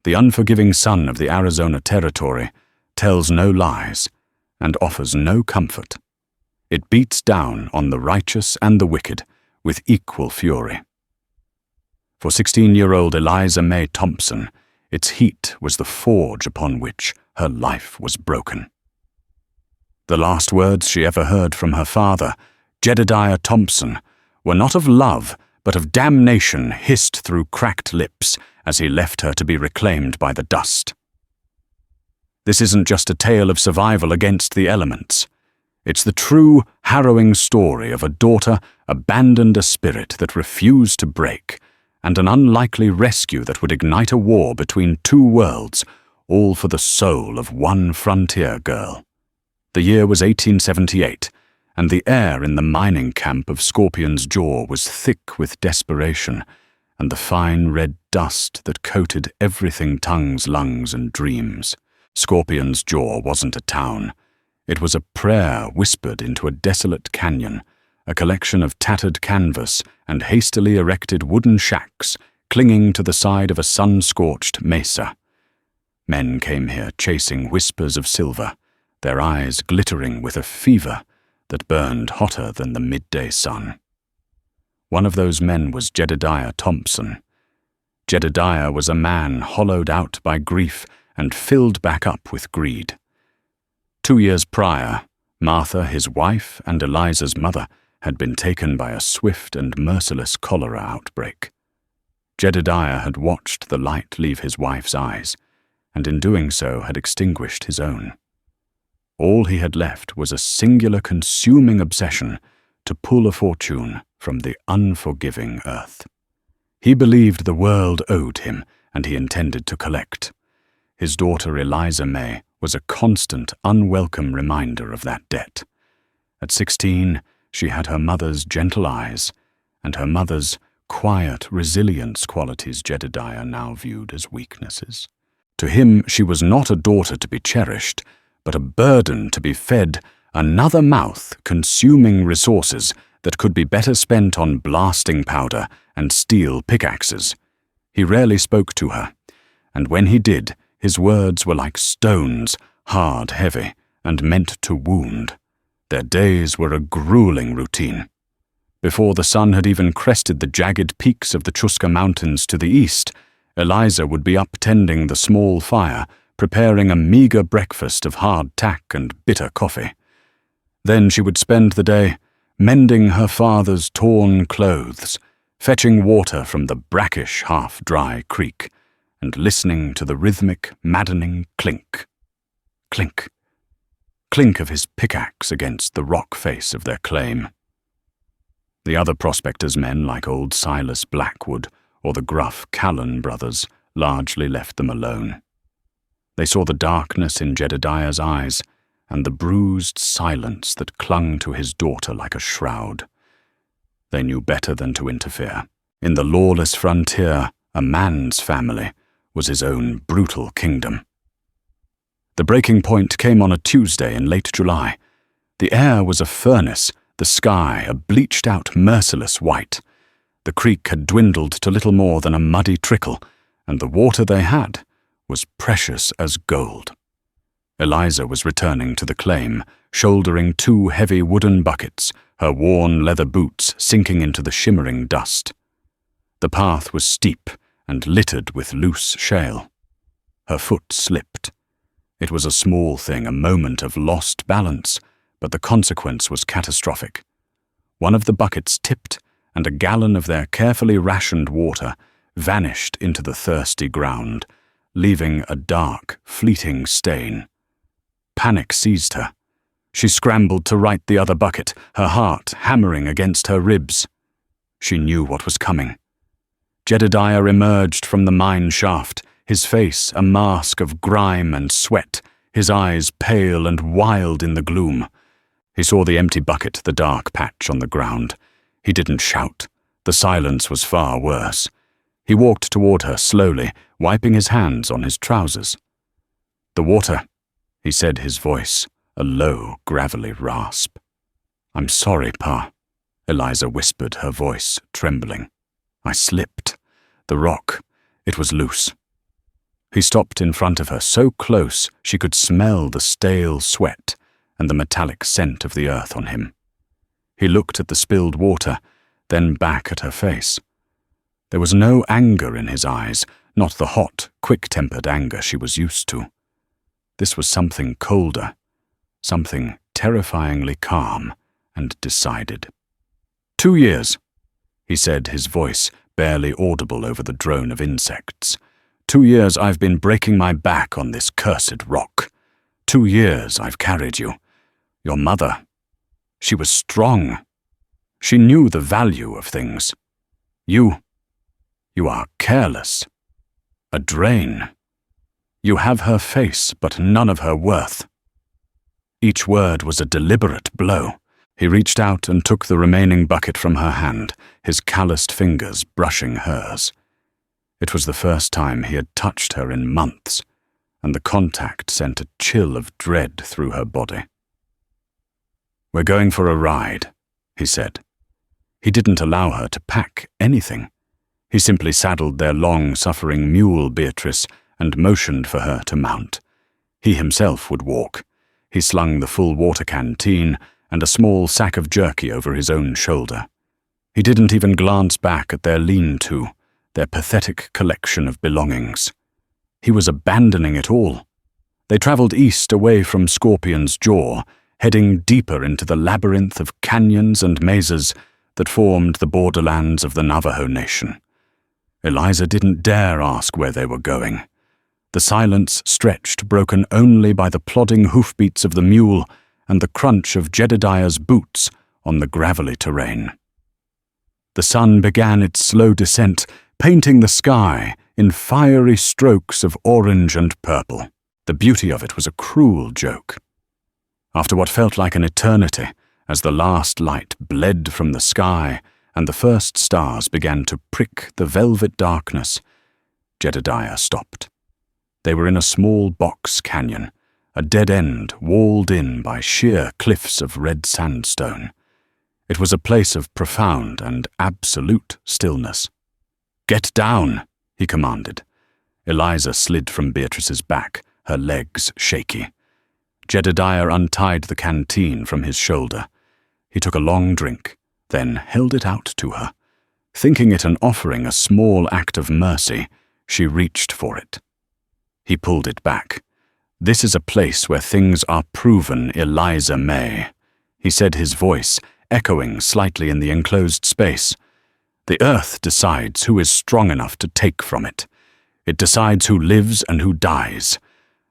the unforgiving son of the Arizona Territory, tells no lies and offers no comfort. It beats down on the righteous and the wicked with equal fury. For 16-year-old Eliza May Thompson, its heat was the forge upon which her life was broken. The last words she ever heard from her father, Jedodiah Thompson, were not of love, but of damnation hissed through cracked lips as he left her to be reclaimed by the dust. This isn't just a tale of survival against the elements. It's the true, harrowing story of a daughter abandoned a spirit that refused to break, and an unlikely rescue that would ignite a war between two worlds, all for the soul of one frontier girl. The year was 1878, and the air in the mining camp of Scorpion's Jaw was thick with desperation, and the fine red dust that coated everything tongues, lungs, and dreams. Scorpion's Jaw wasn't a town. It was a prayer whispered into a desolate canyon, a collection of tattered canvas and hastily erected wooden shacks clinging to the side of a sun-scorched mesa. Men came here chasing whispers of silver, their eyes glittering with a fever that burned hotter than the midday sun. One of those men was Jedodiah Thompson. Jedodiah was a man hollowed out by grief and filled back up with greed. 2 years prior, Martha, his wife, and Eliza's mother had been taken by a swift and merciless cholera outbreak. Jedodiah had watched the light leave his wife's eyes, and in doing so had extinguished his own. All he had left was a singular consuming obsession to pull a fortune from the unforgiving earth. He believed the world owed him, and he intended to collect. His daughter Eliza May was a constant, unwelcome reminder of that debt. At 16, she had her mother's gentle eyes, and her mother's quiet resilience qualities Jedodiah now viewed as weaknesses. To him, she was not a daughter to be cherished, but a burden to be fed, another mouth consuming resources that could be better spent on blasting powder and steel pickaxes. He rarely spoke to her, and when he did, his words were like stones, hard, heavy, and meant to wound. Their days were a grueling routine. Before the sun had even crested the jagged peaks of the Chusca Mountains to the east, Eliza would be up tending the small fire, preparing a meager breakfast of hard tack and bitter coffee. Then she would spend the day mending her father's torn clothes, fetching water from the brackish, half-dry creek, and listening to the rhythmic, maddening clink, clink, clink of his pickaxe against the rock face of their claim. The other prospectors' men, like old Silas Blackwood or the gruff Callan brothers, largely left them alone. They saw the darkness in Jedodiah's eyes and the bruised silence that clung to his daughter like a shroud. They knew better than to interfere. In the lawless frontier, a man's family was his own brutal kingdom. The breaking point came on a Tuesday in late July. The air was a furnace, the sky a bleached-out, merciless white. The creek had dwindled to little more than a muddy trickle, and the water they had was precious as gold. Eliza was returning to the claim, shouldering 2 heavy wooden buckets, her worn leather boots sinking into the shimmering dust. The path was steep and littered with loose shale. Her foot slipped. It was a small thing, a moment of lost balance, but the consequence was catastrophic. One of the buckets tipped, and a gallon of their carefully rationed water vanished into the thirsty ground, leaving a dark, fleeting stain. Panic seized her. She scrambled to right the other bucket, her heart hammering against her ribs. She knew what was coming. Jedodiah emerged from the mine shaft, his face a mask of grime and sweat, his eyes pale and wild in the gloom. He saw the empty bucket, the dark patch on the ground. He didn't shout. The silence was far worse. He walked toward her slowly, wiping his hands on his trousers. "The water," he said, his voice a low, gravelly rasp. "I'm sorry, Pa," Eliza whispered, her voice trembling. "I slipped. The rock, it was loose." He stopped in front of her so close she could smell the stale sweat and the metallic scent of the earth on him. He looked at the spilled water, then back at her face. There was no anger in his eyes, not the hot, quick-tempered anger she was used to. This was something colder, something terrifyingly calm and decided. 2 years, he said, his voice barely audible over the drone of insects. 2 years I've been breaking my back on this cursed rock. 2 years I've carried you. Your mother. She was strong. She knew the value of things. You are careless. A drain. You have her face, but none of her worth. Each word was a deliberate blow. He reached out and took the remaining bucket from her hand, his calloused fingers brushing hers. It was the first time he had touched her in months, and the contact sent a chill of dread through her body. "We're going for a ride," he said. He didn't allow her to pack anything. He simply saddled their long-suffering mule Beatrice and motioned for her to mount. He himself would walk. He slung the full water canteen and a small sack of jerky over his own shoulder. He didn't even glance back at their lean-to, their pathetic collection of belongings. He was abandoning it all. They traveled east away from Scorpion's Jaw, heading deeper into the labyrinth of canyons and mesas that formed the borderlands of the Navajo nation. Eliza didn't dare ask where they were going. The silence stretched, broken only by the plodding hoofbeats of the mule and the crunch of Jedodiah's boots on the gravelly terrain. The sun began its slow descent, painting the sky in fiery strokes of orange and purple. The beauty of it was a cruel joke. After what felt like an eternity, as the last light bled from the sky and the first stars began to prick the velvet darkness, Jedodiah stopped. They were in a small box canyon, a dead end walled in by sheer cliffs of red sandstone. It was a place of profound and absolute stillness. "Get down," he commanded. Eliza slid from Beatrice's back, her legs shaky. Jedodiah untied the canteen from his shoulder. He took a long drink, then held it out to her. Thinking it an offering, a small act of mercy, she reached for it. He pulled it back. "This is a place where things are proven, Eliza May," he said, his voice echoing slightly in the enclosed space. "The earth decides who is strong enough to take from it. It decides who lives and who dies.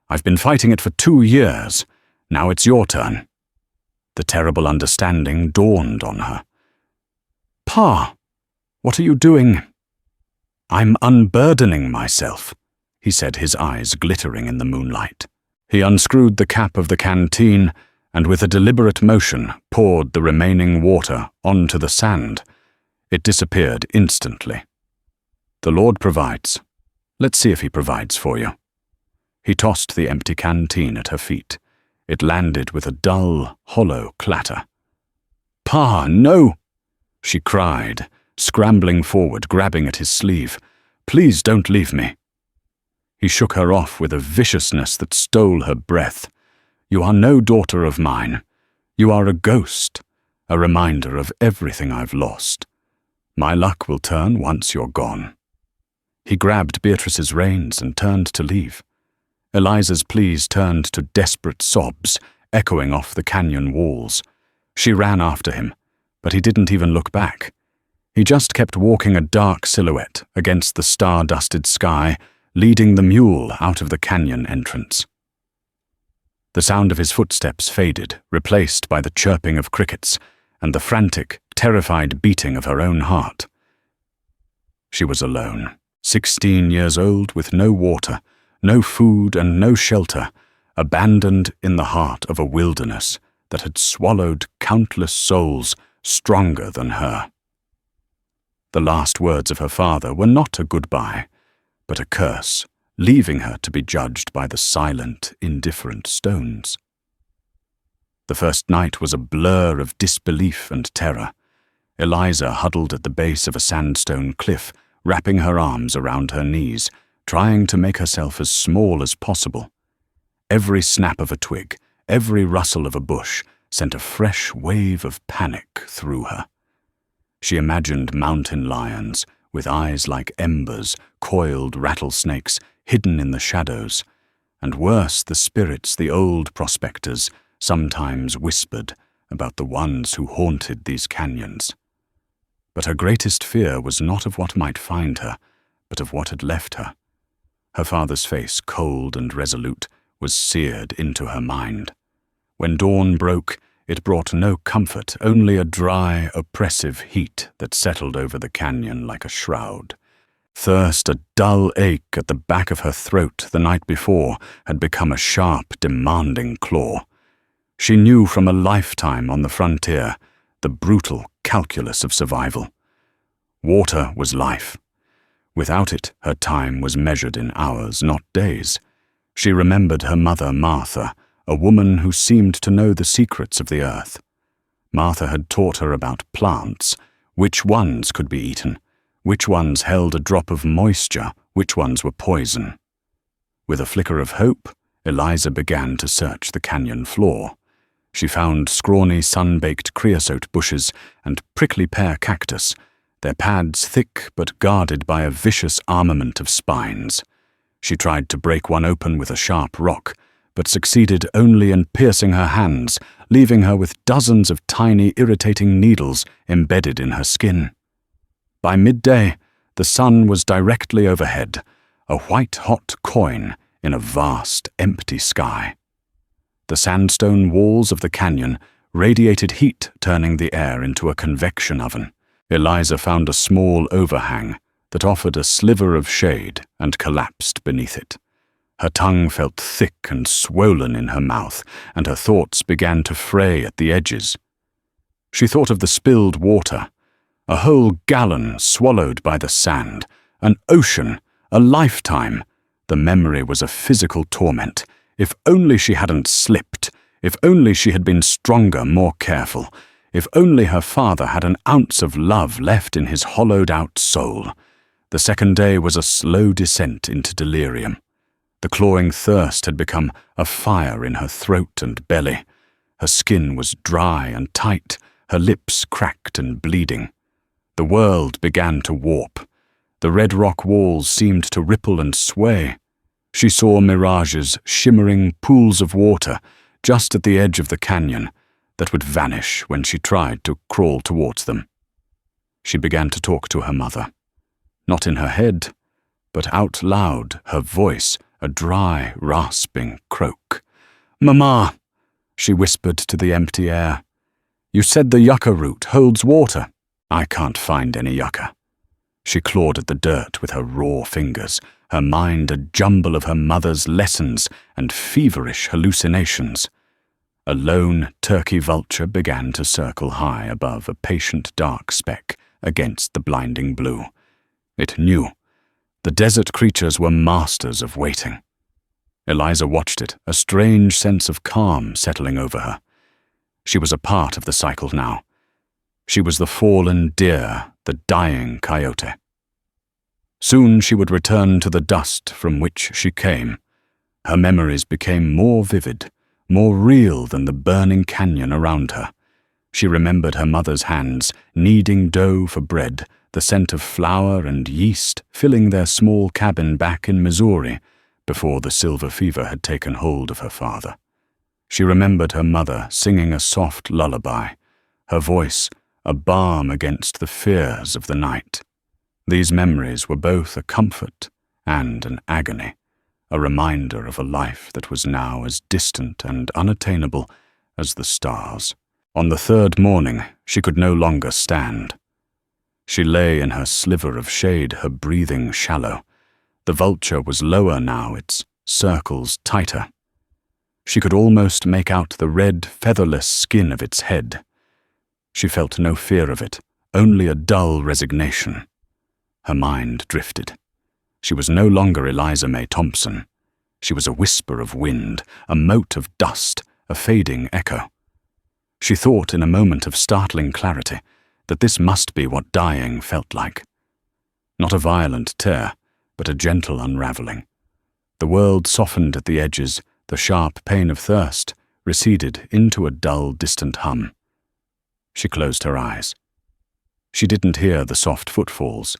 I've been fighting it for 2 years. Now it's your turn." The terrible understanding dawned on her. "Pa, what are you doing?" "I'm unburdening myself," he said, his eyes glittering in the moonlight. He unscrewed the cap of the canteen and with a deliberate motion poured the remaining water onto the sand. It disappeared instantly. "The Lord provides. Let's see if he provides for you." He tossed the empty canteen at her feet. It landed with a dull, hollow clatter. "Pa, no!" she cried, scrambling forward, grabbing at his sleeve. "Please don't leave me." He shook her off with a viciousness that stole her breath. "You are no daughter of mine. You are a ghost, a reminder of everything I've lost. My luck will turn once you're gone." He grabbed Beatrice's reins and turned to leave. Eliza's pleas turned to desperate sobs, echoing off the canyon walls. She ran after him, but he didn't even look back. He just kept walking, a dark silhouette against the star-dusted sky, leading the mule out of the canyon entrance. The sound of his footsteps faded, replaced by the chirping of crickets and the frantic, terrified beating of her own heart. She was alone, 16 years old, with no water, no food and no shelter, abandoned in the heart of a wilderness that had swallowed countless souls stronger than her. The last words of her father were not a goodbye, but a curse, leaving her to be judged by the silent, indifferent stones. The first night was a blur of disbelief and terror. Eliza huddled at the base of a sandstone cliff, wrapping her arms around her knees, trying to make herself as small as possible. Every snap of a twig, every rustle of a bush sent a fresh wave of panic through her. She imagined mountain lions, with eyes like embers, coiled rattlesnakes hidden in the shadows, and worse, the spirits the old prospectors sometimes whispered about the ones who haunted these canyons. But her greatest fear was not of what might find her, but of what had left her. Her father's face, cold and resolute, was seared into her mind. When dawn broke, it brought no comfort, only a dry, oppressive heat that settled over the canyon like a shroud. Thirst, a dull ache at the back of her throat the night before, had become a sharp, demanding claw. She knew from a lifetime on the frontier the brutal calculus of survival. Water was life. Without it, her time was measured in hours, not days. She remembered her mother, Martha, a woman who seemed to know the secrets of the earth. Martha had taught her about plants, which ones could be eaten, which ones held a drop of moisture, which ones were poison. With a flicker of hope, Eliza began to search the canyon floor. She found scrawny, sun-baked creosote bushes and prickly pear cactus, their pads thick but guarded by a vicious armament of spines. She tried to break one open with a sharp rock, but succeeded only in piercing her hands, leaving her with dozens of tiny, irritating needles embedded in her skin. By midday, the sun was directly overhead, a white-hot coin in a vast, empty sky. The sandstone walls of the canyon radiated heat, turning the air into a convection oven. Eliza found a small overhang that offered a sliver of shade and collapsed beneath it. Her tongue felt thick and swollen in her mouth, and her thoughts began to fray at the edges. She thought of the spilled water, a whole gallon swallowed by the sand, an ocean, a lifetime. The memory was a physical torment. If only she hadn't slipped, if only she had been stronger, more careful, if only her father had an ounce of love left in his hollowed-out soul. The second day was a slow descent into delirium. The clawing thirst had become a fire in her throat and belly. Her skin was dry and tight, her lips cracked and bleeding. The world began to warp. The red rock walls seemed to ripple and sway. She saw mirages, shimmering pools of water just at the edge of the canyon that would vanish when she tried to crawl towards them. She began to talk to her mother. Not in her head, but out loud, her voice a dry, rasping croak. "Mama," she whispered to the empty air, "you said the yucca root holds water. I can't find any yucca." She clawed at the dirt with her raw fingers, her mind a jumble of her mother's lessons and feverish hallucinations. A lone turkey vulture began to circle high above a patient dark speck against the blinding blue. It knew. The desert creatures were masters of waiting. Eliza watched it, a strange sense of calm settling over her. She was a part of the cycle now. She was the fallen deer, the dying coyote. Soon she would return to the dust from which she came. Her memories became more vivid, more real than the burning canyon around her. She remembered her mother's hands, kneading dough for bread, the scent of flour and yeast filling their small cabin back in Missouri before the silver fever had taken hold of her father. She remembered her mother singing a soft lullaby, her voice a balm against the fears of the night. These memories were both a comfort and an agony, a reminder of a life that was now as distant and unattainable as the stars. On the third morning, she could no longer stand. She lay in her sliver of shade, her breathing shallow. The vulture was lower now, its circles tighter. She could almost make out the red, featherless skin of its head. She felt no fear of it, only a dull resignation. Her mind drifted. She was no longer Eliza May Thompson. She was a whisper of wind, a mote of dust, a fading echo. She thought in a moment of startling clarity that this must be what dying felt like. Not a violent tear, but a gentle unraveling. The world softened at the edges, the sharp pain of thirst receded into a dull, distant hum. She closed her eyes. She didn't hear the soft footfalls.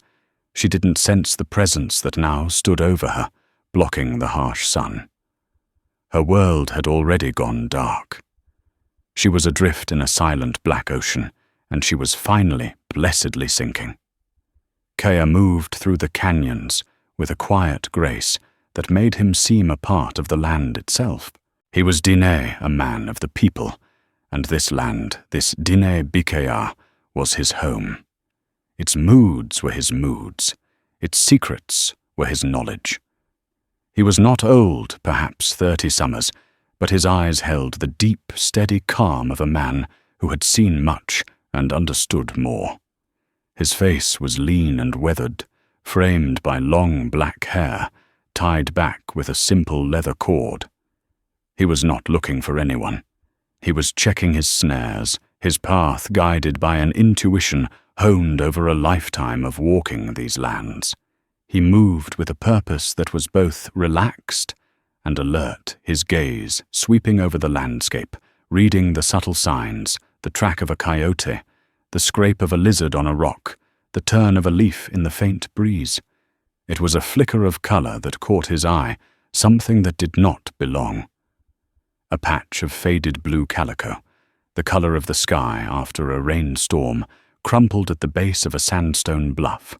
She didn't sense the presence that now stood over her, blocking the harsh sun. Her world had already gone dark. She was adrift in a silent black ocean, and she was finally, blessedly sinking. Kea moved through the canyons with a quiet grace that made him seem a part of the land itself. He was Diné, a man of the people, and this land, this Diné Bikea, was his home. Its moods were his moods. Its secrets were his knowledge. He was not old, perhaps 30 summers, but his eyes held the deep, steady calm of a man who had seen much and understood more. His face was lean and weathered, framed by long black hair, tied back with a simple leather cord. He was not looking for anyone. He was checking his snares, his path guided by an intuition honed over a lifetime of walking these lands. He moved with a purpose that was both relaxed and alert, his gaze sweeping over the landscape, reading the subtle signs, the track of a coyote, the scrape of a lizard on a rock, the turn of a leaf in the faint breeze. It was a flicker of color that caught his eye, something that did not belong. A patch of faded blue calico, the color of the sky after a rainstorm, crumpled at the base of a sandstone bluff.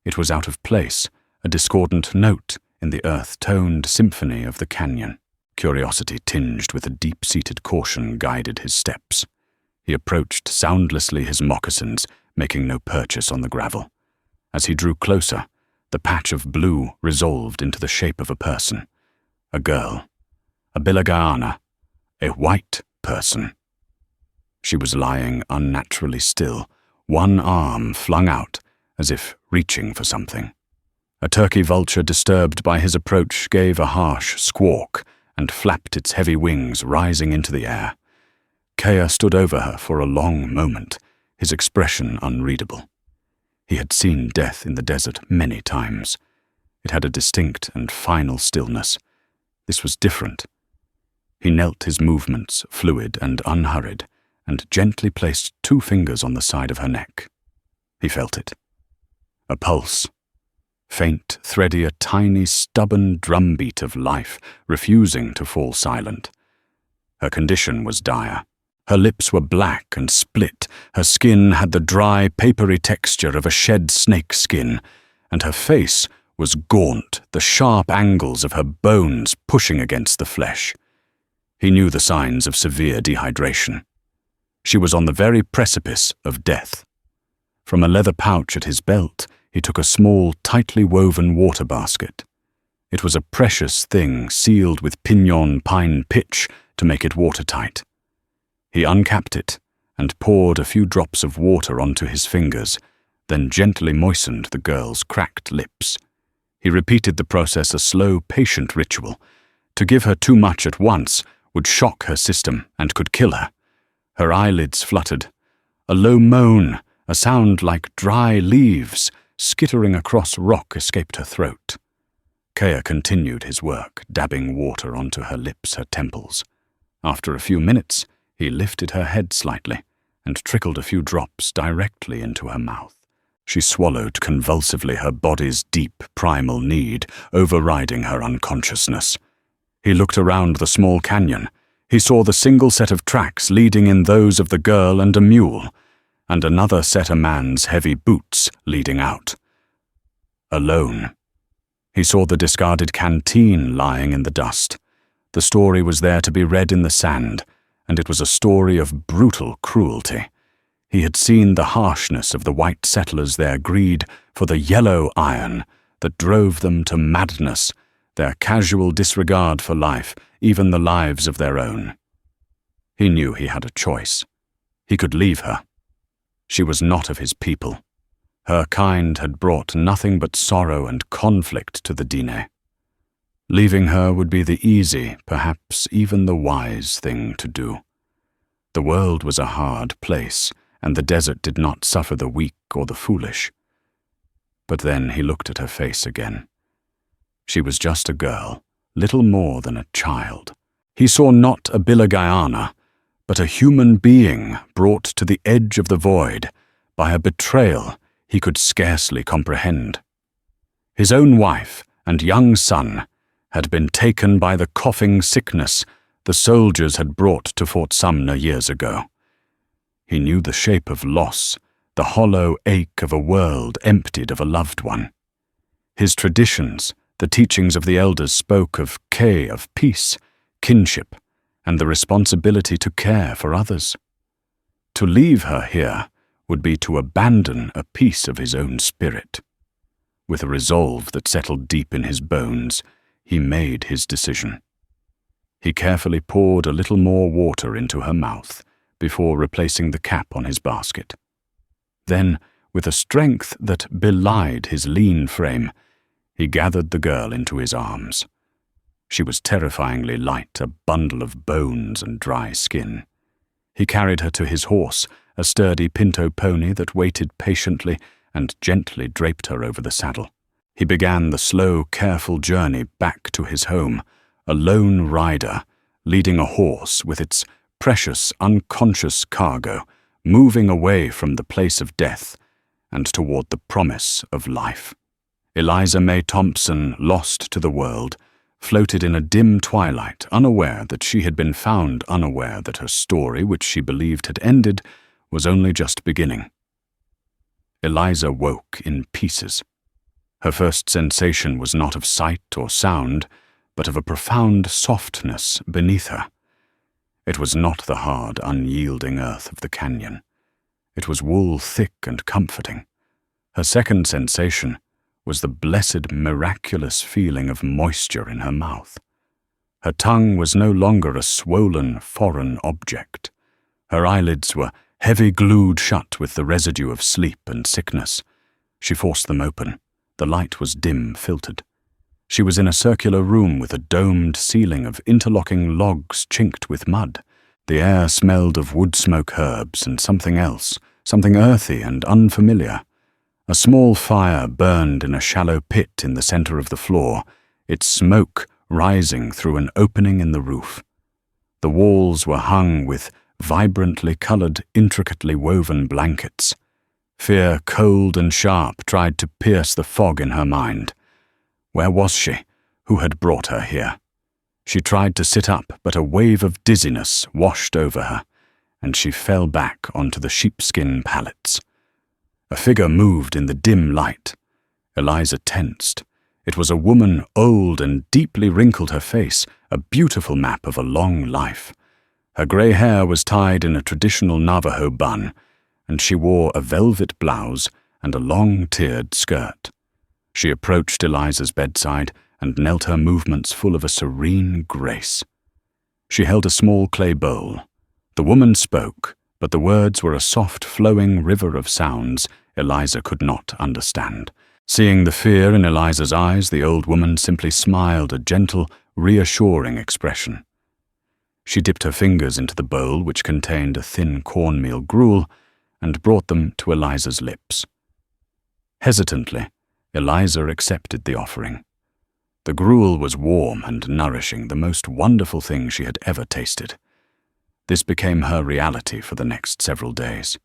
It was out of place, a discordant note in the earth-toned symphony of the canyon. Curiosity tinged with a deep-seated caution guided his steps. He approached soundlessly his moccasins, making no purchase on the gravel. As he drew closer, the patch of blue resolved into the shape of a person. A girl. A Bilagaana. A white person. She was lying unnaturally still, one arm flung out, as if reaching for something. A turkey vulture disturbed by his approach gave a harsh squawk and flapped its heavy wings, rising into the air. Kea stood over her for a long moment, his expression unreadable. He had seen death in the desert many times. It had a distinct and final stillness. This was different. He knelt, his movements fluid and unhurried, and gently placed 2 fingers on the side of her neck. He felt it. A pulse. Faint, thready, a tiny, stubborn drumbeat of life, refusing to fall silent. Her condition was dire. Her lips were black and split, her skin had the dry, papery texture of a shed snake skin, and her face was gaunt, the sharp angles of her bones pushing against the flesh. He knew the signs of severe dehydration. She was on the very precipice of death. From a leather pouch at his belt, he took a small, tightly woven water basket. It was a precious thing sealed with pinon pine pitch to make it watertight. He uncapped it and poured a few drops of water onto his fingers, then gently moistened the girl's cracked lips. He repeated the process, a slow, patient ritual. To give her too much at once would shock her system and could kill her. Her eyelids fluttered. A low moan, a sound like dry leaves skittering across rock, escaped her throat. Kea continued his work, dabbing water onto her lips, her temples. After a few minutes, he lifted her head slightly and trickled a few drops directly into her mouth. She swallowed convulsively, her body's deep, primal need overriding her unconsciousness. He looked around the small canyon. He saw the single set of tracks leading in those of the girl and a mule, and another set a man's heavy boots leading out. Alone. He saw the discarded canteen lying in the dust. The story was there to be read in the sand, and it was a story of brutal cruelty. He had seen the harshness of the white settlers, their greed for the yellow iron that drove them to madness, their casual disregard for life, even the lives of their own. He knew he had a choice. He could leave her. She was not of his people. Her kind had brought nothing but sorrow and conflict to the Diné. Leaving her would be the easy, perhaps even the wise thing to do. The world was a hard place, and the desert did not suffer the weak or the foolish. But then he looked at her face again. She was just a girl, little more than a child. He saw not a Bilagayana, but a human being brought to the edge of the void by a betrayal he could scarcely comprehend. His own wife and young son had been taken by the coughing sickness the soldiers had brought to Fort Sumner years ago. He knew the shape of loss, the hollow ache of a world emptied of a loved one. His traditions, the teachings of the elders, spoke of peace, kinship, and the responsibility to care for others. To leave her here would be to abandon a piece of his own spirit. With a resolve that settled deep in his bones, he made his decision. He carefully poured a little more water into her mouth before replacing the cap on his basket. Then, with a strength that belied his lean frame, he gathered the girl into his arms. She was terrifyingly light, a bundle of bones and dry skin. He carried her to his horse, a sturdy pinto pony that waited patiently and gently draped her over the saddle. He began the slow, careful journey back to his home, a lone rider, leading a horse with its precious, unconscious cargo, moving away from the place of death and toward the promise of life. Eliza May Thompson, lost to the world, floated in a dim twilight, unaware that she had been found, unaware that her story, which she believed had ended, was only just beginning. Eliza woke in pieces. Her first sensation was not of sight or sound, but of a profound softness beneath her. It was not the hard, unyielding earth of the canyon. It was wool thick and comforting. Her second sensation was the blessed, miraculous feeling of moisture in her mouth. Her tongue was no longer a swollen, foreign object. Her eyelids were heavy, glued shut with the residue of sleep and sickness. She forced them open. The light was dim, filtered. She was in a circular room with a domed ceiling of interlocking logs chinked with mud. The air smelled of wood smoke, herbs, and something else, something earthy and unfamiliar. A small fire burned in a shallow pit in the center of the floor, its smoke rising through an opening in the roof. The walls were hung with vibrantly colored, intricately woven blankets. Fear, cold and sharp, tried to pierce the fog in her mind. Where was she? Who had brought her here? She tried to sit up, but a wave of dizziness washed over her, and she fell back onto the sheepskin pallets. A figure moved in the dim light. Eliza tensed. It was a woman, old and deeply wrinkled, her face, a beautiful map of a long life. Her grey hair was tied in a traditional Navajo bun, and she wore a velvet blouse and a long tiered skirt. She approached Eliza's bedside and knelt, her movements full of a serene grace. She held a small clay bowl. The woman spoke, but the words were a soft, flowing river of sounds Eliza could not understand. Seeing the fear in Eliza's eyes, the old woman simply smiled, a gentle, reassuring expression. She dipped her fingers into the bowl, which contained a thin cornmeal gruel, and brought them to Eliza's lips. Hesitantly, Eliza accepted the offering. The gruel was warm and nourishing, the most wonderful thing she had ever tasted. This became her reality for the next several days.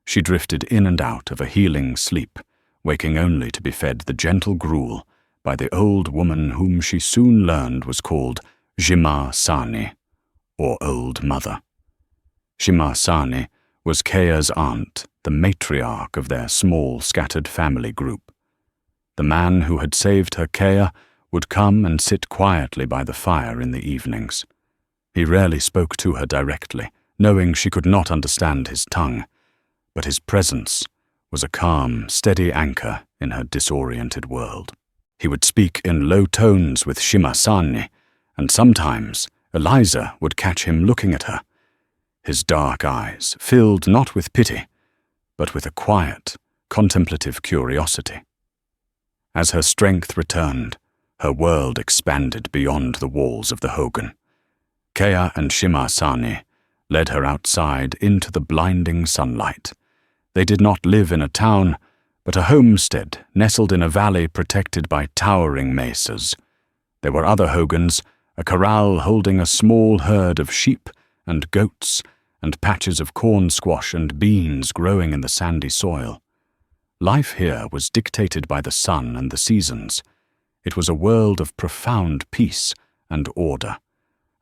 She drifted in and out of a healing sleep, waking only to be fed the gentle gruel by the old woman whom she soon learned was called Jima Sani, or Old Mother. Jima Sani was Kea's aunt, the matriarch of their small, scattered family group. The man who had saved her Kea would come and sit quietly by the fire in the evenings. He rarely spoke to her directly, knowing she could not understand his tongue, but his presence was a calm, steady anchor in her disoriented world. He would speak in low tones with Jima Sani, and sometimes Eliza would catch him looking at her, his dark eyes filled not with pity, but with a quiet, contemplative curiosity. As her strength returned, her world expanded beyond the walls of the hogan. Kea and Jima Sani led her outside into the blinding sunlight. They did not live in a town, but a homestead nestled in a valley protected by towering mesas. There were other hogans, a corral holding a small herd of sheep and goats, and patches of corn squash and beans growing in the sandy soil. Life here was dictated by the sun and the seasons. It was a world of profound peace and order,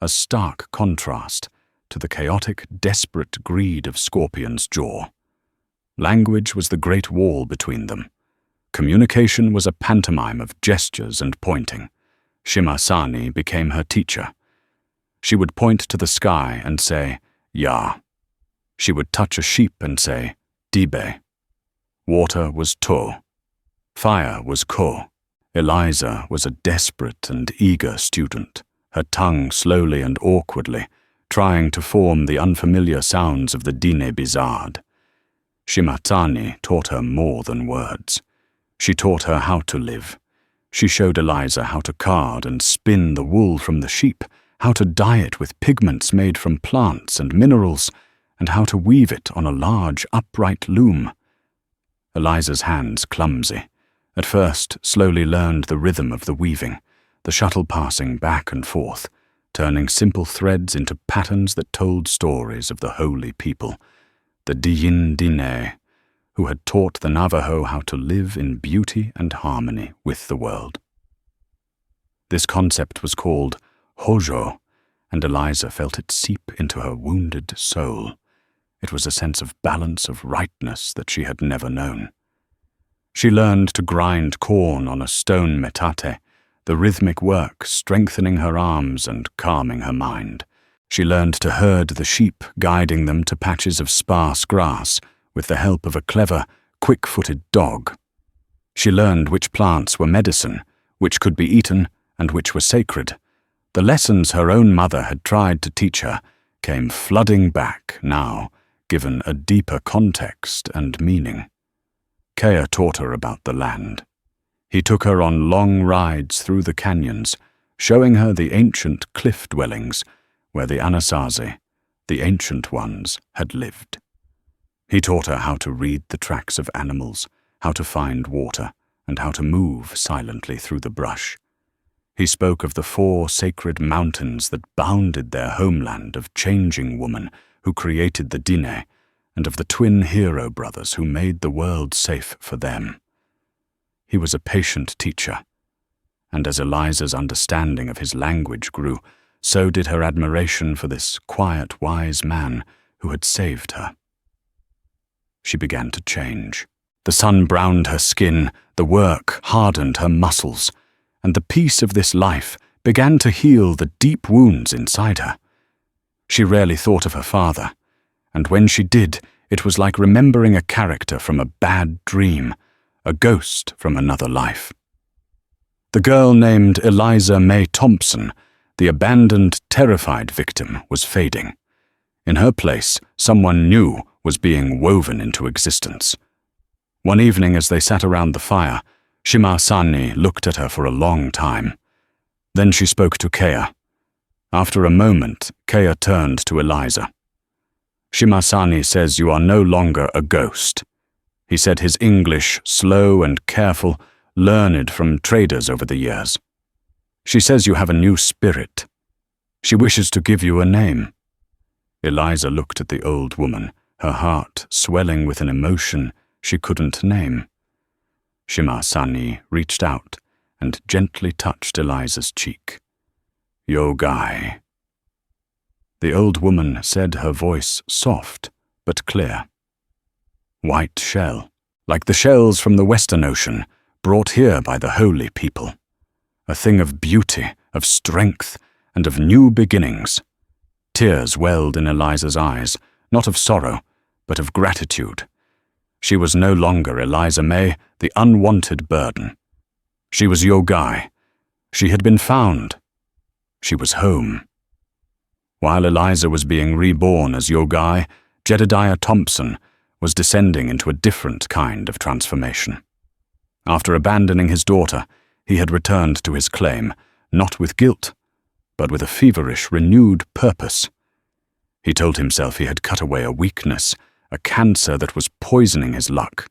a stark contrast to the chaotic, desperate greed of Scorpion's jaw. Language was the great wall between them. Communication was a pantomime of gestures and pointing. Sanani became her teacher. She would point to the sky and say, Ya. She would touch a sheep and say, Dibe. Water was To. Fire was Ko. Eliza was a desperate and eager student, her tongue slowly and awkwardly, trying to form the unfamiliar sounds of the Dine Bizard. Sanani taught her more than words. She taught her how to live. She showed Eliza how to card and spin the wool from the sheep, how to dye it with pigments made from plants and minerals, and how to weave it on a large, upright loom. Eliza's hands clumsy. At first, slowly learned the rhythm of the weaving, the shuttle passing back and forth, turning simple threads into patterns that told stories of the holy people, the Diyin Dine, who had taught the Navajo how to live in beauty and harmony with the world. This concept was called Hojo, and Eliza felt it seep into her wounded soul. It was a sense of balance, of rightness that she had never known. She learned to grind corn on a stone metate, the rhythmic work strengthening her arms and calming her mind. She learned to herd the sheep, guiding them to patches of sparse grass, with the help of a clever, quick-footed dog. She learned which plants were medicine, which could be eaten, and which were sacred. The lessons her own mother had tried to teach her came flooding back now, given a deeper context and meaning. Kea taught her about the land. He took her on long rides through the canyons, showing her the ancient cliff dwellings where the Anasazi, the ancient ones, had lived. He taught her how to read the tracks of animals, how to find water, and how to move silently through the brush. He spoke of the 4 sacred mountains that bounded their homeland of Changing Woman who created the Dine, and of the twin hero brothers who made the world safe for them. He was a patient teacher, and as Eliza's understanding of his language grew, so did her admiration for this quiet, wise man who had saved her. She began to change. The sun browned her skin, the work hardened her muscles, and the peace of this life began to heal the deep wounds inside her. She rarely thought of her father, and when she did, it was like remembering a character from a bad dream, a ghost from another life. The girl named Eliza May Thompson, the abandoned, terrified victim, was fading. In her place, someone new was being woven into existence. One evening as they sat around the fire, Sanani looked at her for a long time. Then she spoke to Kea. After a moment, Kea turned to Eliza. Sanani says you are no longer a ghost. He said his English, slow and careful, learned from traders over the years. She says you have a new spirit. She wishes to give you a name. Eliza looked at the old woman, her heart swelling with an emotion she couldn't name. Sanani reached out and gently touched Eliza's cheek. Yogai. The old woman said, her voice soft but clear. White shell, like the shells from the Western Ocean, brought here by the holy people. A thing of beauty, of strength, and of new beginnings. Tears welled in Eliza's eyes, not of sorrow, but of gratitude. She was no longer Eliza May, the unwanted burden. She was Yogai. She had been found. She was home. While Eliza was being reborn as Yogai, Jedodiah Thompson was descending into a different kind of transformation. After abandoning his daughter, he had returned to his claim, not with guilt, but with a feverish, renewed purpose. He told himself he had cut away a weakness, a cancer that was poisoning his luck.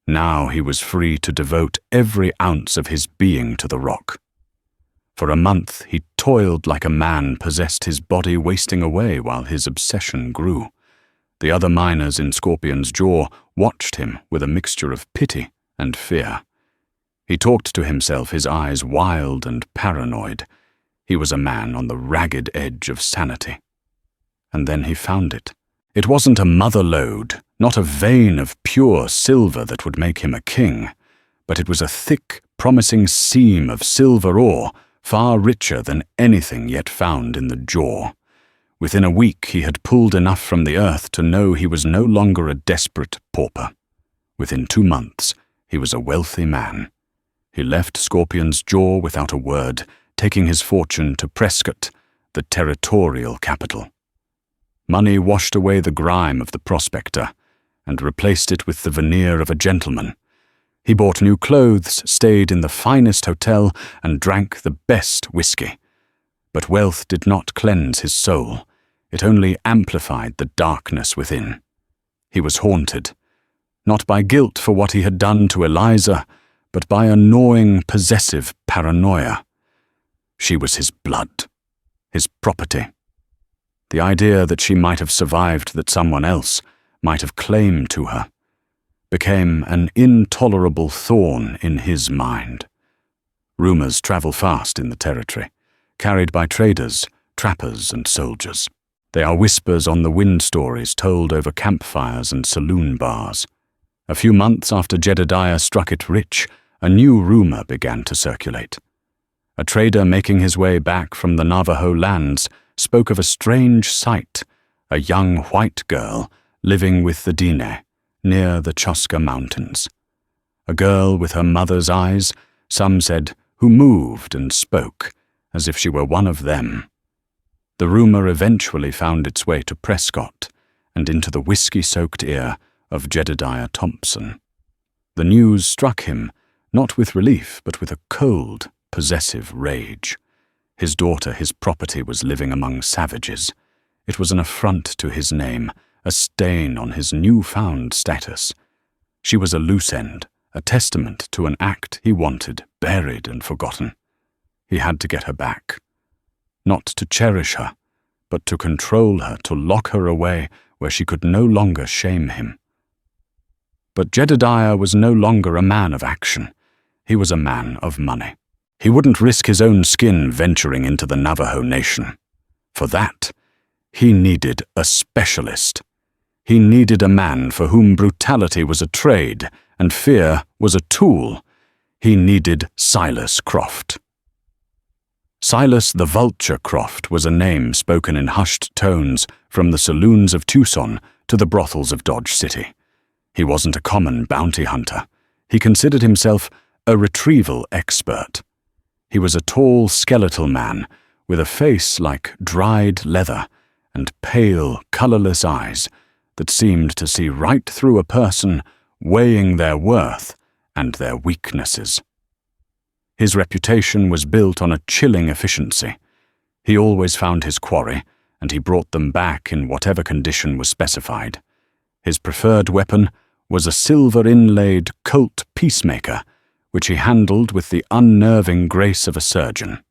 Now he was free to devote every ounce of his being to the rock. For a month he toiled like a man possessed, his body wasting away while his obsession grew. The other miners in Scorpion's jaw watched him with a mixture of pity and fear. He talked to himself, his eyes wild and paranoid. He was a man on the ragged edge of sanity. And then he found it. It wasn't a mother lode, not a vein of pure silver that would make him a king, but it was a thick, promising seam of silver ore, far richer than anything yet found in the jaw. Within a week he had pulled enough from the earth to know he was no longer a desperate pauper. Within 2 months, he was a wealthy man. He left Scorpion's jaw without a word, taking his fortune to Prescott, the territorial capital. Money washed away the grime of the prospector and replaced it with the veneer of a gentleman. He bought new clothes, stayed in the finest hotel, and drank the best whiskey. But wealth did not cleanse his soul. It only amplified the darkness within. He was haunted, not by guilt for what he had done to Eliza, but by a gnawing, possessive paranoia. She was his blood, his property. The idea that she might have survived, that someone else might have claimed to her, became an intolerable thorn in his mind. Rumors travel fast in the territory, carried by traders, trappers, and soldiers. They are whispers on the wind, stories told over campfires and saloon bars. A few months after Jedodiah struck it rich, a new rumor began to circulate. A trader making his way back from the Navajo lands spoke of a strange sight, a young white girl living with the Dine near the Chuska Mountains. A girl with her mother's eyes, some said, who moved and spoke as if she were one of them. The rumor eventually found its way to Prescott and into the whiskey-soaked ear of Jedodiah Thompson. The news struck him, not with relief, but with a cold, possessive rage. His daughter, his property, was living among savages. It was an affront to his name, a stain on his newfound status. She was a loose end, a testament to an act he wanted, buried and forgotten. He had to get her back. Not to cherish her, but to control her, to lock her away where she could no longer shame him. But Jedodiah was no longer a man of action. He was a man of money. He wouldn't risk his own skin venturing into the Navajo nation. For that, he needed a specialist. He needed a man for whom brutality was a trade and fear was a tool. He needed Silas Croft. Silas the Vulture Croft was a name spoken in hushed tones from the saloons of Tucson to the brothels of Dodge City. He wasn't a common bounty hunter. He considered himself a retrieval expert. He was a tall, skeletal man with a face like dried leather and pale, colorless eyes that seemed to see right through a person, weighing their worth and their weaknesses. His reputation was built on a chilling efficiency. He always found his quarry, and he brought them back in whatever condition was specified. His preferred weapon was a silver-inlaid Colt peacemaker, which he handled with the unnerving grace of a surgeon.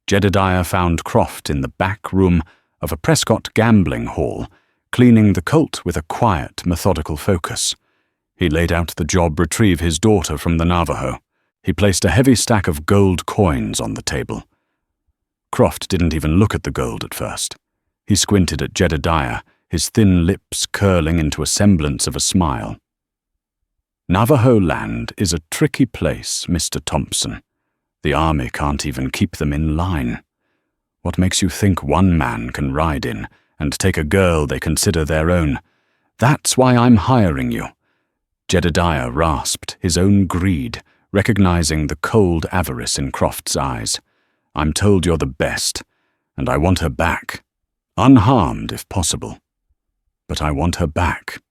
Jedodiah found Croft in the back room of a Prescott gambling hall, cleaning the Colt with a quiet, methodical focus. He laid out the job: retrieve his daughter from the Navajo. He placed a heavy stack of gold coins on the table. Croft didn't even look at the gold at first. He squinted at Jedodiah, his thin lips curling into a semblance of a smile. Navajo land is a tricky place, Mr. Thompson. The army can't even keep them in line. What makes you think one man can ride in and take a girl they consider their own? That's why I'm hiring you. Jedodiah rasped, his own greed, recognizing the cold avarice in Croft's eyes. I'm told you're the best, and I want her back. Unharmed, if possible. But I want her back.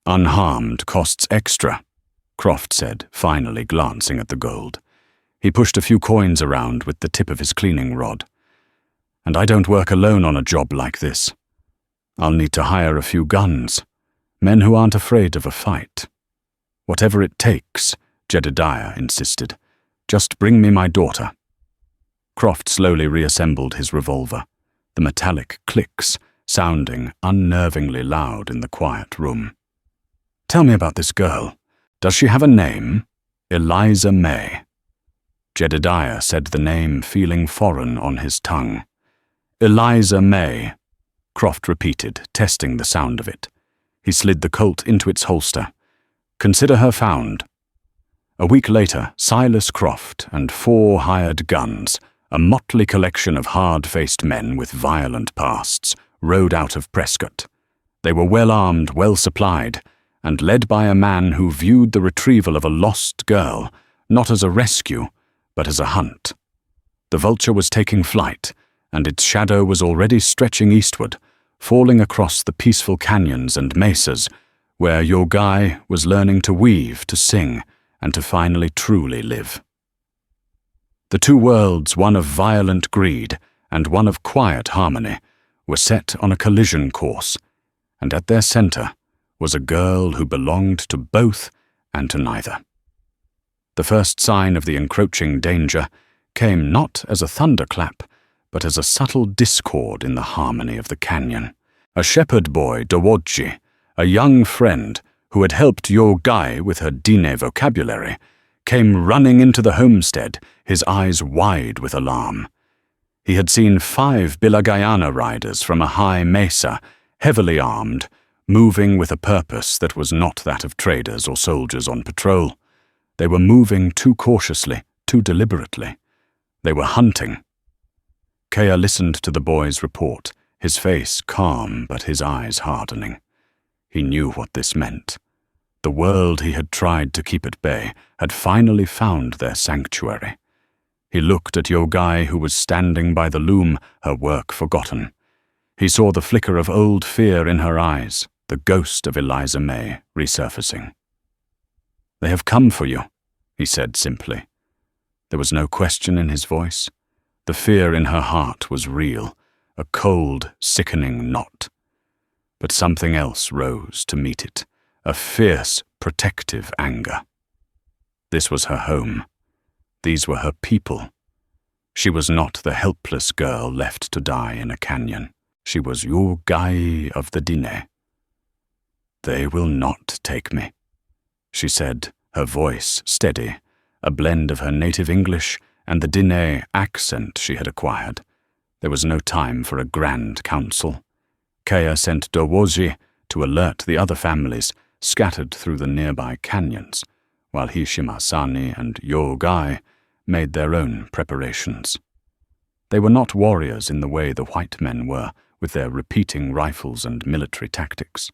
Unharmed costs extra, Croft said, finally glancing at the gold. He pushed a few coins around with the tip of his cleaning rod. And I don't work alone on a job like this. I'll need to hire a few guns, men who aren't afraid of a fight. "Whatever it takes," Jedodiah insisted. "Just bring me my daughter." Croft slowly reassembled his revolver, the metallic clicks sounding unnervingly loud in the quiet room. "Tell me about this girl. Does she have a name?" "Eliza May." Jedodiah said the name feeling foreign on his tongue. "Eliza May," Croft repeated, testing the sound of it. He slid the Colt into its holster. "Consider her found." A week later, Silas Croft and 4 hired guns, a motley collection of hard-faced men with violent pasts, rode out of Prescott. They were well-armed, well-supplied, and led by a man who viewed the retrieval of a lost girl not as a rescue, but as a hunt. The Vulture was taking flight, and its shadow was already stretching eastward, falling across the peaceful canyons and mesas, where Yogai was learning to weave, to sing, and to finally truly live. The two worlds, one of violent greed and one of quiet harmony, were set on a collision course, and at their center was a girl who belonged to both and to neither. The first sign of the encroaching danger came not as a thunderclap, but as a subtle discord in the harmony of the canyon. A shepherd boy, Dowoji, a young friend who had helped Yogai with her Diné vocabulary, came running into the homestead, his eyes wide with alarm. He had seen 5 Bilagayana riders from a high mesa, heavily armed, moving with a purpose that was not that of traders or soldiers on patrol. They were moving too cautiously, too deliberately. They were hunting. Kea listened to the boy's report, his face calm but his eyes hardening. He knew what this meant. The world he had tried to keep at bay had finally found their sanctuary. He looked at Yogai, who was standing by the loom, her work forgotten. He saw the flicker of old fear in her eyes, the ghost of Eliza May resurfacing. "They have come for you," he said simply. There was no question in his voice. The fear in her heart was real, a cold, sickening knot. But something else rose to meet it, a fierce, protective anger. This was her home. These were her people. She was not the helpless girl left to die in a canyon. She was Yogai of the Diné. "They will not take me," she said, her voice steady, a blend of her native English and the Diné accent she had acquired. There was no time for a grand council. Kea sent Dowoji to alert the other families scattered through the nearby canyons, while Hishimasani and Yogai made their own preparations. They were not warriors in the way the white men were, with their repeating rifles and military tactics.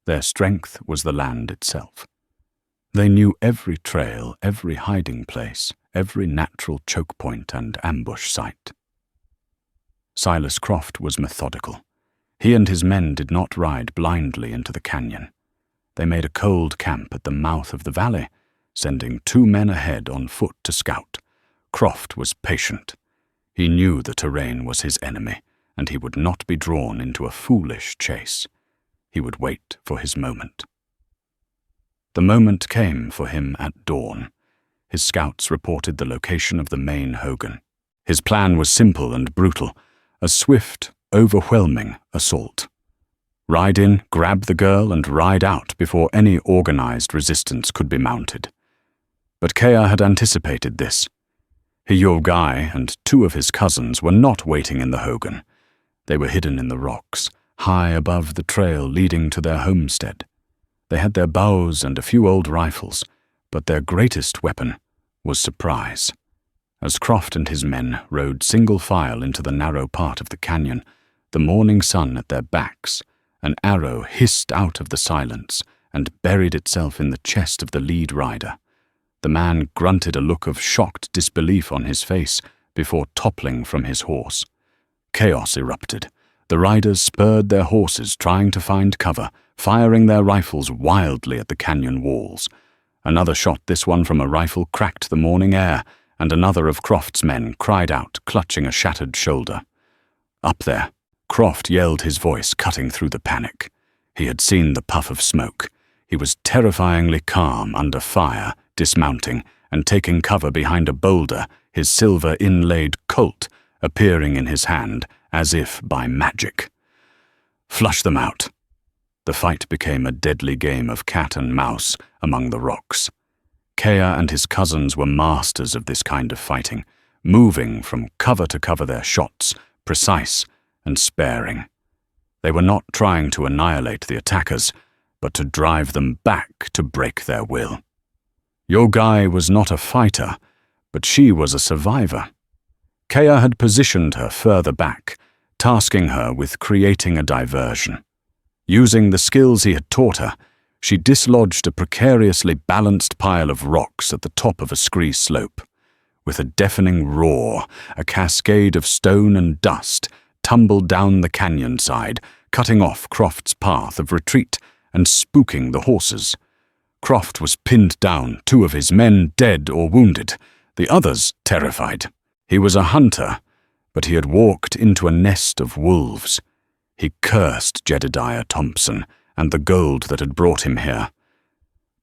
Their strength was the land itself. They knew every trail, every hiding place, every natural choke point and ambush site. Silas Croft was methodical. He and his men did not ride blindly into the canyon. They made a cold camp at the mouth of the valley, sending 2 men ahead on foot to scout. Croft was patient. He knew the terrain was his enemy, and he would not be drawn into a foolish chase. He would wait for his moment. The moment came for him at dawn. His scouts reported the location of the main hogan. His plan was simple and brutal, a swift, overwhelming assault. Ride in, grab the girl, and ride out before any organized resistance could be mounted. But Kea had anticipated this. Yogai and 2 of his cousins were not waiting in the hogan. They were hidden in the rocks, high above the trail leading to their homestead. They had their bows and a few old rifles, but their greatest weapon was surprise. As Croft and his men rode single file into the narrow part of the canyon, the morning sun at their backs, an arrow hissed out of the silence and buried itself in the chest of the lead rider. The man grunted, a look of shocked disbelief on his face, before toppling from his horse. Chaos erupted. The riders spurred their horses, trying to find cover, firing their rifles wildly at the canyon walls. Another shot, this one from a rifle, cracked the morning air, and another of Croft's men cried out, clutching a shattered shoulder. "Up there!" Croft yelled, his voice cutting through the panic. He had seen the puff of smoke. He was terrifyingly calm under fire, dismounting and taking cover behind a boulder, his silver inlaid Colt appearing in his hand as if by magic. Flush them out. The fight became a deadly game of cat and mouse among the rocks. Kea and his cousins were masters of this kind of fighting, moving from cover to cover their shots, precise and sparing. They were not trying to annihilate the attackers, but to drive them back to break their will. Yogai was not a fighter, but she was a survivor. Kea had positioned her further back, tasking her with creating a diversion. Using the skills he had taught her, she dislodged a precariously balanced pile of rocks at the top of a scree slope. With a deafening roar, a cascade of stone and dust tumbled down the canyon side, cutting off Croft's path of retreat and spooking the horses. Croft was pinned down, 2 of his men dead or wounded, the others terrified. He was a hunter, but he had walked into a nest of wolves. He cursed Jedodiah Thompson and the gold that had brought him here.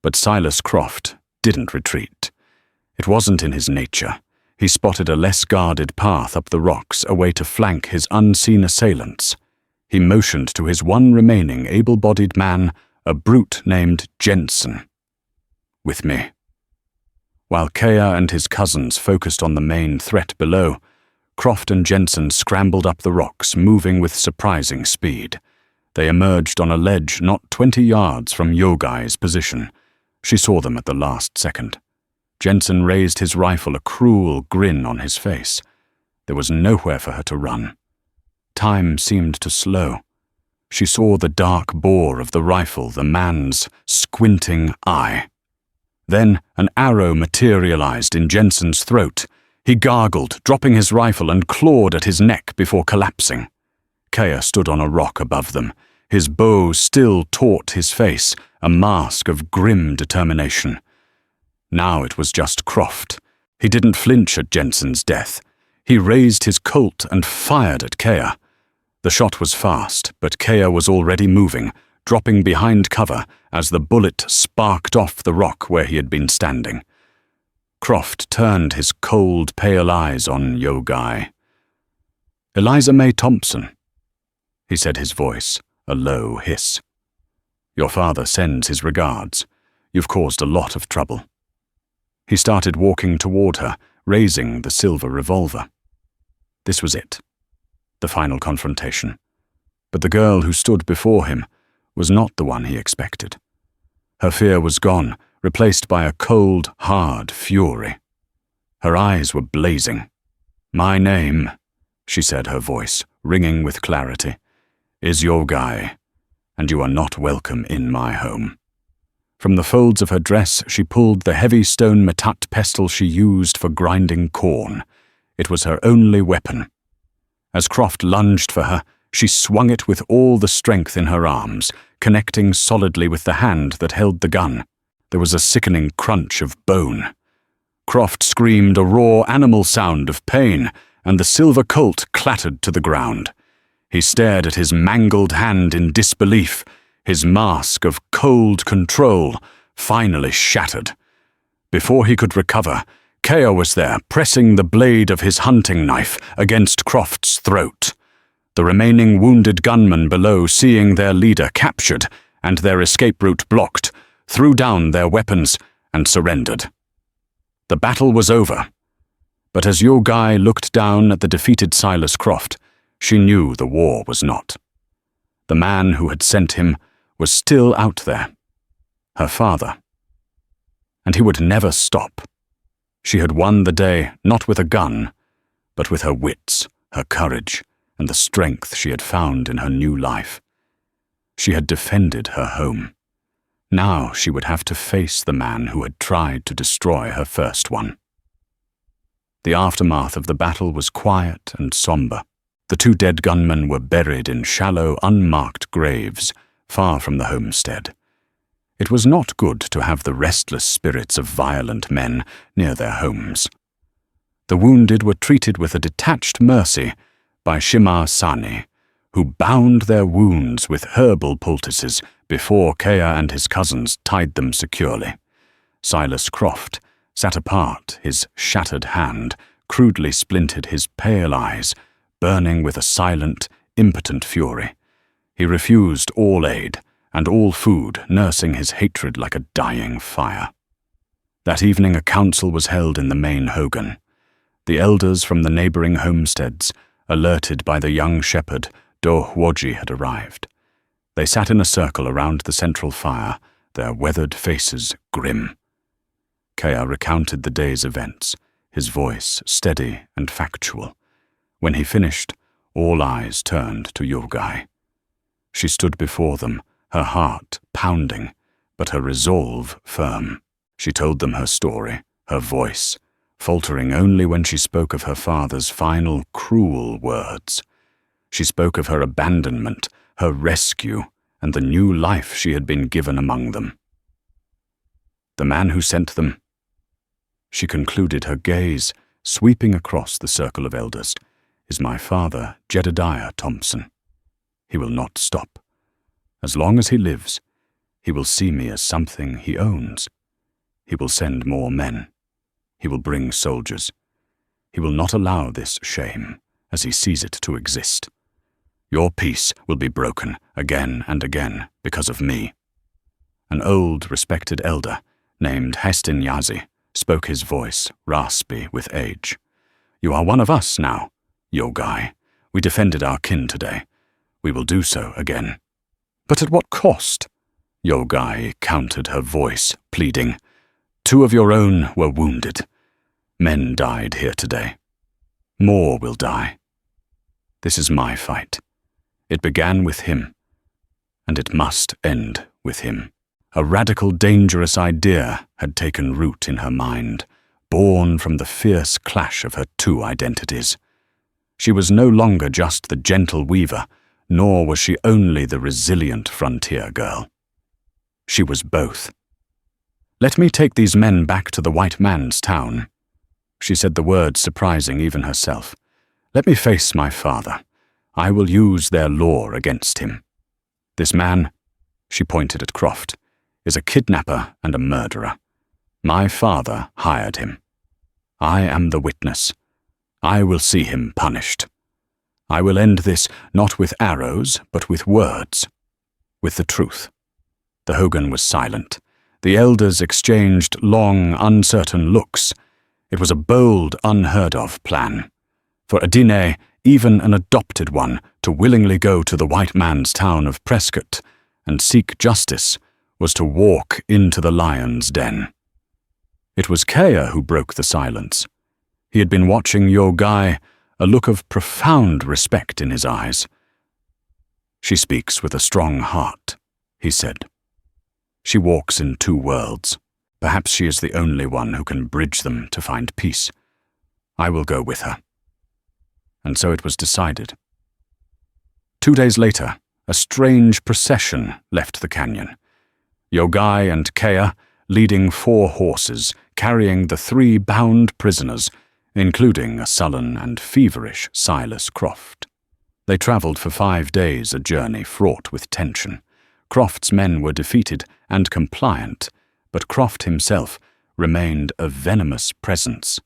But Silas Croft didn't retreat. It wasn't in his nature. He spotted a less guarded path up the rocks, a way to flank his unseen assailants. He motioned to his one remaining able-bodied man, a brute named Jensen. With me. While Kea and his cousins focused on the main threat below, Croft and Jensen scrambled up the rocks, moving with surprising speed. They emerged on a ledge not 20 yards from Yogai's position. She saw them at the last second. Jensen raised his rifle, a cruel grin on his face. There was nowhere for her to run. Time seemed to slow. She saw the dark bore of the rifle, the man's squinting eye. Then an arrow materialized in Jensen's throat. He gargled, dropping his rifle, and clawed at his neck before collapsing. Kea stood on a rock above them. His bow still taut his face, a mask of grim determination. Now it was just Croft. He didn't flinch at Jensen's death. He raised his Colt and fired at Kea. The shot was fast, but Kea was already moving, dropping behind cover as the bullet sparked off the rock where he had been standing. Croft turned his cold, pale eyes on Yogai. "Eliza May Thompson," he said, his voice a low hiss. "Your father sends his regards. You've caused a lot of trouble." He started walking toward her, raising the silver revolver. This was it, the final confrontation. But the girl who stood before him was not the one he expected. Her fear was gone, replaced by a cold, hard fury. Her eyes were blazing. "My name," she said, her voice ringing with clarity, "is Yogai, and you are not welcome in my home." From the folds of her dress she pulled the heavy stone metat pestle she used for grinding corn. It was her only weapon. As Croft lunged for her, she swung it with all the strength in her arms, connecting solidly with the hand that held the gun. There was a sickening crunch of bone. Croft screamed a raw animal sound of pain, and the silver Colt clattered to the ground. He stared at his mangled hand in disbelief, his mask of cold control finally shattered. Before he could recover, Kea was there, pressing the blade of his hunting knife against Croft's throat. The remaining wounded gunmen below, seeing their leader captured and their escape route blocked, threw down their weapons and surrendered. The battle was over, but as Yogai looked down at the defeated Silas Croft, she knew the war was not. The man who had sent him was still out there, her father. And he would never stop. She had won the day not with a gun, but with her wits, her courage, and the strength she had found in her new life. She had defended her home. Now she would have to face the man who had tried to destroy her first one. The aftermath of the battle was quiet and somber. The 2 dead gunmen were buried in shallow, unmarked graves, far from the homestead. It was not good to have the restless spirits of violent men near their homes. The wounded were treated with a detached mercy by Sanani, who bound their wounds with herbal poultices before Kea and his cousins tied them securely. Silas Croft sat apart, his shattered hand crudely splintered, his pale eyes burning with a silent, impotent fury. He refused all aid and all food, nursing his hatred like a dying fire. That evening a council was held in the main hogan. The elders from the neighboring homesteads, alerted by the young shepherd, Dohwoji, had arrived. They sat in a circle around the central fire, their weathered faces grim. Kea recounted the day's events, his voice steady and factual. When he finished, all eyes turned to Yogai. She stood before them, her heart pounding, but her resolve firm. She told them her story, her voice, faltering only when she spoke of her father's final cruel words. She spoke of her abandonment, her rescue, and the new life she had been given among them. The man who sent them, she concluded, her gaze sweeping across the circle of elders, is my father, Jedodiah Thompson. He will not stop. As long as he lives, he will see me as something he owns. He will send more men. He will bring soldiers. He will not allow this shame, as he sees it to exist. Your peace will be broken again and again because of me. An old, respected elder named Hastinyazi spoke, his voice raspy with age. You are one of us now, Yogai. We defended our kin today. We will do so again. But at what cost? Yogai countered, her voice pleading. 2 of your own were wounded. Men died here today. More will die. This is my fight. It began with him, and it must end with him. A radical, dangerous idea had taken root in her mind, born from the fierce clash of her 2 identities. She was no longer just the gentle weaver, nor was she only the resilient frontier girl. She was both. Let me take these men back to the white man's town. She said the words surprising even herself. Let me face my father. I will use their law against him. This man, she pointed at Croft, is a kidnapper and a murderer. My father hired him. I am the witness. I will see him punished. I will end this not with arrows, but with words, with the truth. The hogan was silent. The elders exchanged long, uncertain looks. It was a bold, unheard-of plan. For Adine, even an adopted one, to willingly go to the white man's town of Prescott and seek justice was to walk into the lion's den. It was Kea who broke the silence. He had been watching Yogai, a look of profound respect in his eyes. She speaks with a strong heart, he said. She walks in 2 worlds. Perhaps she is the only one who can bridge them to find peace. I will go with her. And so it was decided. 2 days later, a strange procession left the canyon. Yogai and Kea leading 4 horses, carrying the 3 bound prisoners, including a sullen and feverish Silas Croft. They traveled for 5 days, a journey fraught with tension. Croft's men were defeated and compliant, but Croft himself remained a venomous presence.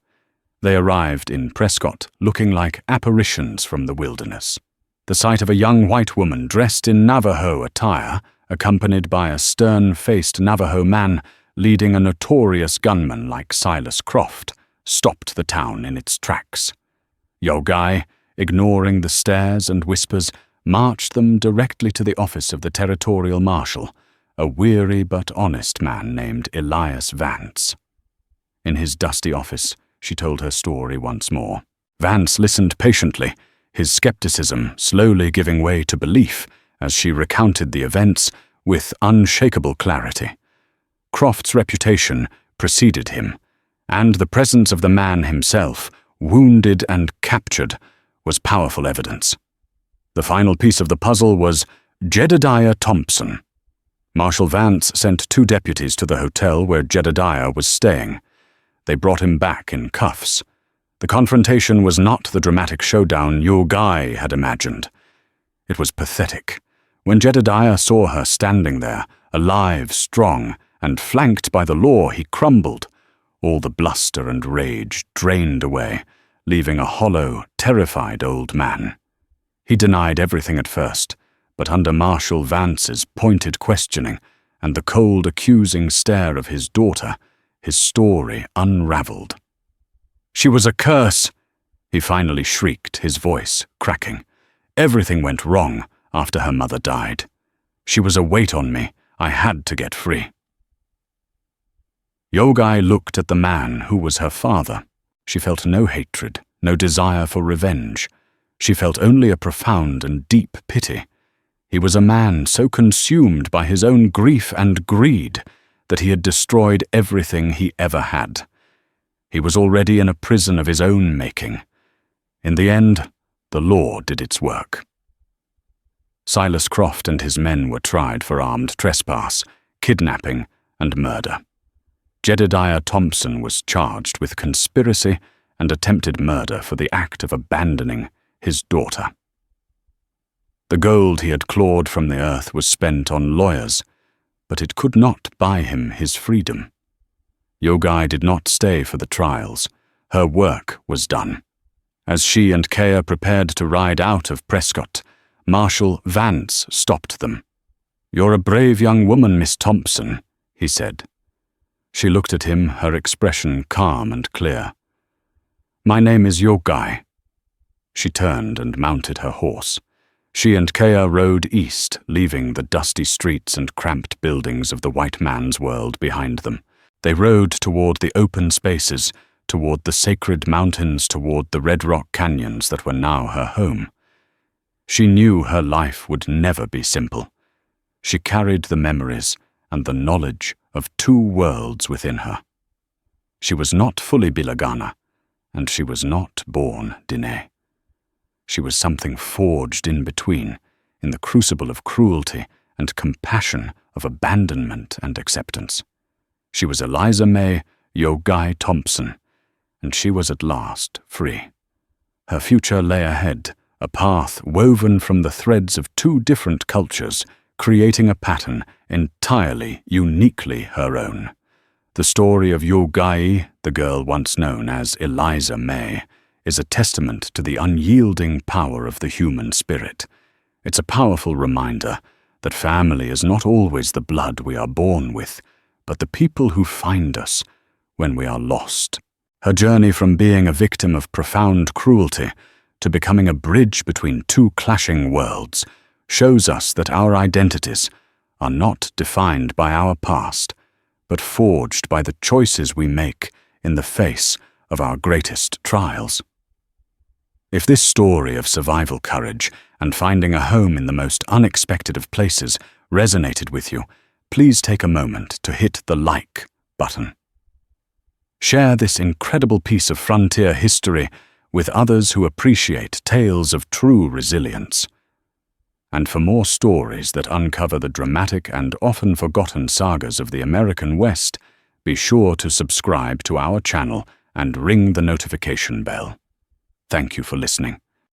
They arrived in Prescott looking like apparitions from the wilderness. The sight of a young white woman dressed in Navajo attire, accompanied by a stern-faced Navajo man leading a notorious gunman like Silas Croft, stopped the town in its tracks. Yogai, ignoring the stares and whispers, marched them directly to the office of the territorial marshal, a weary but honest man named Elias Vance. In his dusty office, she told her story once more. Vance listened patiently, his skepticism slowly giving way to belief as she recounted the events with unshakable clarity. Croft's reputation preceded him, and the presence of the man himself, wounded and captured, was powerful evidence. The final piece of the puzzle was Jedodiah Thompson. Marshal Vance sent 2 deputies to the hotel where Jedodiah was staying. They brought him back in cuffs. The confrontation was not the dramatic showdown Yogai had imagined. It was pathetic, When Jedodiah saw her standing there, alive, strong, and flanked by the law, he crumbled. All the bluster and rage drained away, leaving a hollow, terrified old man. He denied everything at first, but under Marshal Vance's pointed questioning and the cold, accusing stare of his daughter, his story unraveled. "She was a curse!" he finally shrieked, his voice cracking. "Everything went wrong after her mother died. She was a weight on me. I had to get free." Yogai looked at the man who was her father. She felt no hatred, no desire for revenge. She felt only a profound and deep pity. He was a man so consumed by his own grief and greed that he had destroyed everything he ever had. He was already in a prison of his own making. In the end, the law did its work. Silas Croft and his men were tried for armed trespass, kidnapping, and murder. Jedodiah Thompson was charged with conspiracy and attempted murder for the act of abandoning his daughter. The gold he had clawed from the earth was spent on lawyers, but it could not buy him his freedom. Yogai did not stay for the trials. Her work was done. As she and Kea prepared to ride out of Prescott, Marshal Vance stopped them. "You're a brave young woman, Miss Thompson," he said. She looked at him, her expression calm and clear. "My name is Yogai." She turned and mounted her horse. She and Kea rode east, leaving the dusty streets and cramped buildings of the white man's world behind them. They rode toward the open spaces, toward the sacred mountains, toward the red rock canyons that were now her home. She knew her life would never be simple. She carried the memories and the knowledge of two worlds within her. She was not fully Bilagana, and she was not born Diné. She was something forged in between, in the crucible of cruelty and compassion, of abandonment and acceptance. She was Eliza May Yogai Thompson, and she was at last free. Her future lay ahead, a path woven from the threads of two different cultures, creating a pattern entirely, uniquely her own. The story of Yogai, the girl once known as Eliza May, is a testament to the unyielding power of the human spirit. It's a powerful reminder that family is not always the blood we are born with, but the people who find us when we are lost. Her journey from being a victim of profound cruelty to becoming a bridge between two clashing worlds shows us that our identities are not defined by our past, but forged by the choices we make in the face of our greatest trials. If this story of survival courage and finding a home in the most unexpected of places resonated with you, please take a moment to hit the like button. Share this incredible piece of frontier history with others who appreciate tales of true resilience. And for more stories that uncover the dramatic and often forgotten sagas of the American West, be sure to subscribe to our channel and ring the notification bell. Thank you for listening.